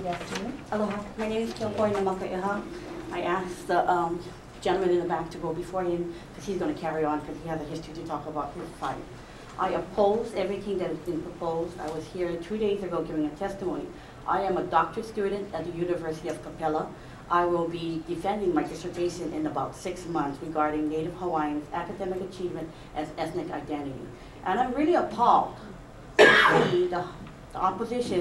Good afternoon. Aloha. My name is AHUPUA'A. I asked the gentleman in the back to go before him because he's going to carry on because he has a history to talk about his fight. I oppose everything that has been proposed. I was here 2 days ago giving a testimony. I am a doctorate student at the University of Capella. I will be defending my dissertation in about 6 months regarding Native Hawaiians' academic achievement as ethnic identity. And I'm really appalled to see the opposition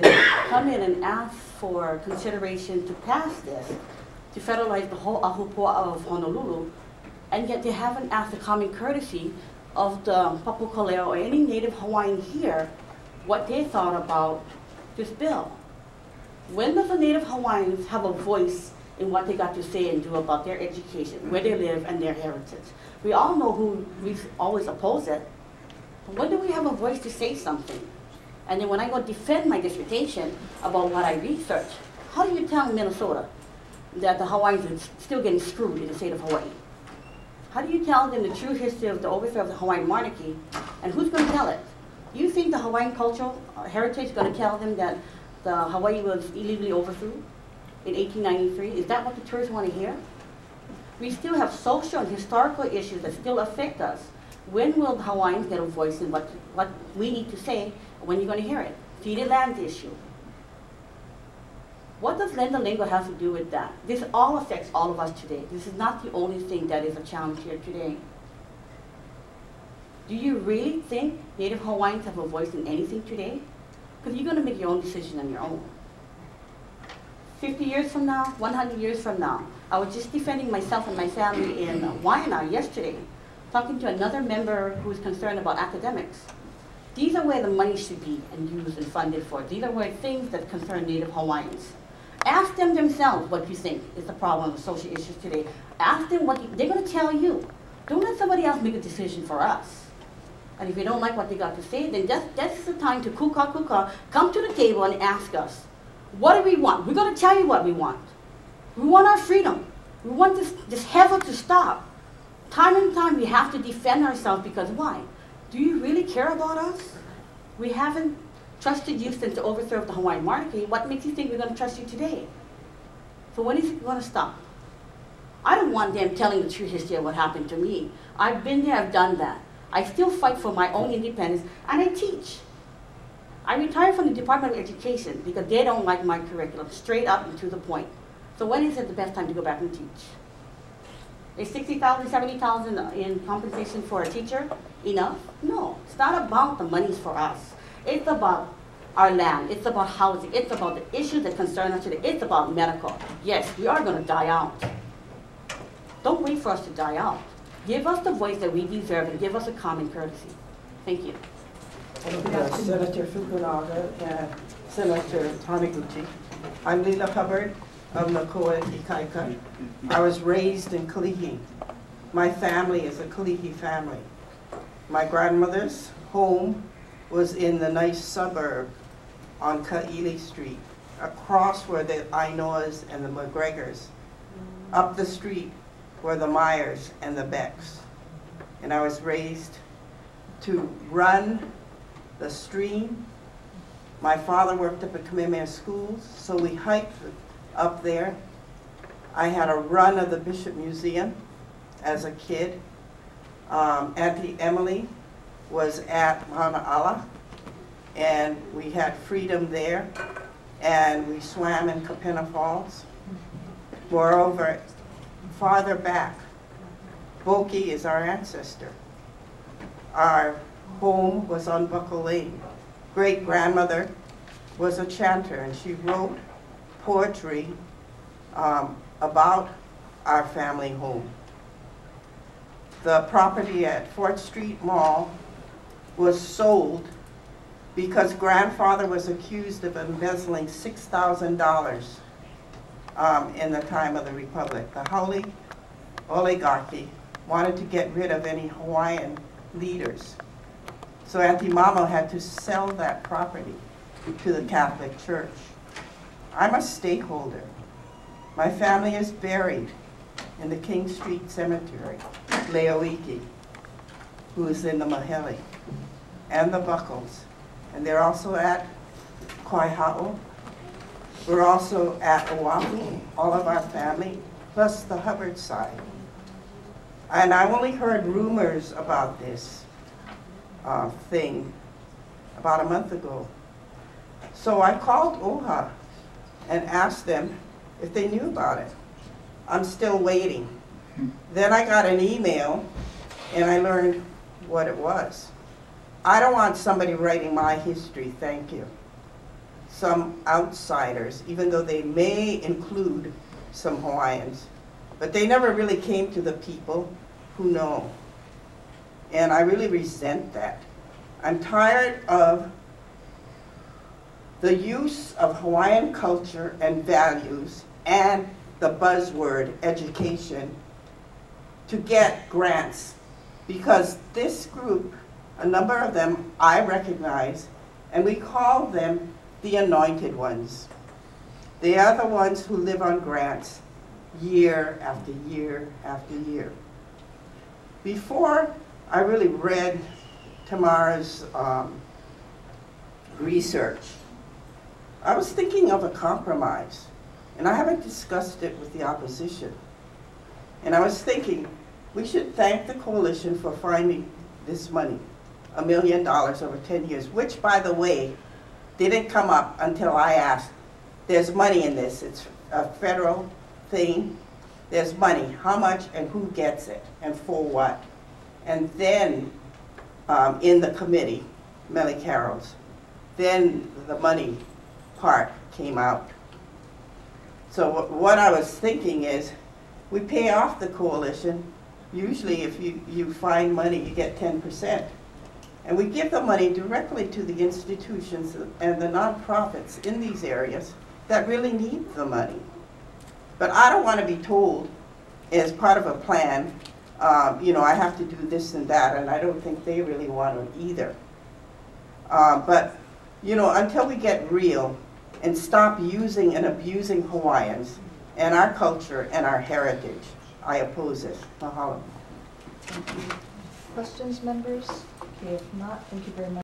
come in and ask for consideration to pass this, to federalize the whole AHUPUA'A of Honolulu, and yet they haven't asked the common courtesy of the Papukoleo or any Native Hawaiian here what they thought about this bill. When does the Native Hawaiians have a voice in what they got to say and do about their education, where they live, and their heritage? We all know who we always oppose it, but when do we have a voice to say something? And then when I go defend my dissertation about what I researched, how do you tell Minnesota that the Hawaiians are still getting screwed in the state of Hawaii? How do you tell them the true history of the overthrow of the Hawaiian monarchy, and who's going to tell it? You think the Hawaiian cultural heritage is going to tell them that the Hawaii was illegally overthrown in 1893? Is that what the tourists want to hear? We still have social and historical issues that still affect us. When will the Hawaiians get a voice in what we need to say? When you're going to hear it? Ceded land issue. What does Lenda Lingo have to do with that? This all affects all of us today. This is not the only thing that is a challenge here today. Do you really think Native Hawaiians have a voice in anything today? Because you're going to make your own decision on your own. 50 years from now, 100 years from now, I was just defending myself and my family in Waianae yesterday, talking to another member who is concerned about academics. These are where the money should be and used and funded for. These are where things that concern Native Hawaiians. Ask them themselves what you think is the problem with social issues today. Ask them what they're going to tell you. Don't let somebody else make a decision for us. And if you don't like what they got to say, then that's the time to kuka, come to the table and ask us, what do we want? We're going to tell you what we want. We want our freedom. We want this heifer to stop. Time and time we have to defend ourselves because why? Do you really care about us? We haven't trusted you since the overthrow of the Hawaiian monarchy. What makes you think we're going to trust you today? So when is it going to stop? I don't want them telling the true history of what happened to me. I've been there, I've done that. I still fight for my own independence, and I teach. I retired from the Department of Education because they don't like my curriculum, straight up and to the point. So when is it the best time to go back and teach? Is $60,000, $70,000 in compensation for a teacher enough? No, it's not about the monies for us. It's about our land. It's about housing. It's about the issues that concern us today. It's about medical. Yes, we are going to die out. Don't wait for us to die out. Give us the voice that we deserve and give us a common courtesy. Thank you. Senator Fukunaga and Senator Taniguchi. I'm Leela Hubbard of Nakoa Ikaika. I was raised in Kalihi. My family is a Kalihi family. My grandmother's home was in the nice suburb on Ka'ili Street, across where the Ainoas and the McGregors. Up the street were the Myers and the Becks. And I was raised to run the stream. My father worked up at Kamehameha Schools, so we hiked up there. I had a run of the Bishop Museum as a kid. Auntie Emily was at Mauna'ala, and we had freedom there, and we swam in Kapena Falls. Moreover, farther back, Boki is our ancestor. Our home was on Buckle Lane. Great-grandmother was a chanter, and she wrote poetry about our family home. The property at 4th Street Mall was sold because grandfather was accused of embezzling $6,000 in the time of the Republic. The Haole oligarchy wanted to get rid of any Hawaiian leaders. So Auntie Mama had to sell that property to the Catholic Church. I'm a stakeholder. My family is buried in the King Street Cemetery, Leoiki, who is in the Mahele, and the Buckles. And they're also at Kaiha'o, We're also at Oahu, all of our family, plus the Hubbard side. And I only heard rumors about this thing about a month ago. So I called OHA and asked them if they knew about it. I'm still waiting. Then I got an email and I learned what it was. I don't want somebody writing my history, thank you. Some outsiders, even though they may include some Hawaiians, but they never really came to the people who know. And I really resent that. I'm tired of the use of Hawaiian culture and values and the buzzword education to get grants, because this group, a number of them I recognize, and we call them the anointed ones. They are the ones who live on grants year after year after year. Before I really read Tamara's research, I was thinking of a compromise, and I haven't discussed it with the opposition. And I was thinking we should thank the coalition for finding this money, $1 million over 10 years, which, by the way, didn't come up until I asked. There's money in this. It's a federal thing. There's money. How much and who gets it and for what? And then in the committee, Melly Carroll's, then the money part came out. So what I was thinking is we pay off the coalition. Usually if you find money, you get 10%. And we give the money directly to the institutions and the nonprofits in these areas that really need the money. But I don't want to be told as part of a plan, you know, I have to do this and that, and I don't think they really want it either. But, you know, until we get real and stop using and abusing Hawaiians and our culture and our heritage, I oppose it. Mahalo. Thank you. Questions, members? Okay, if not, thank you very much.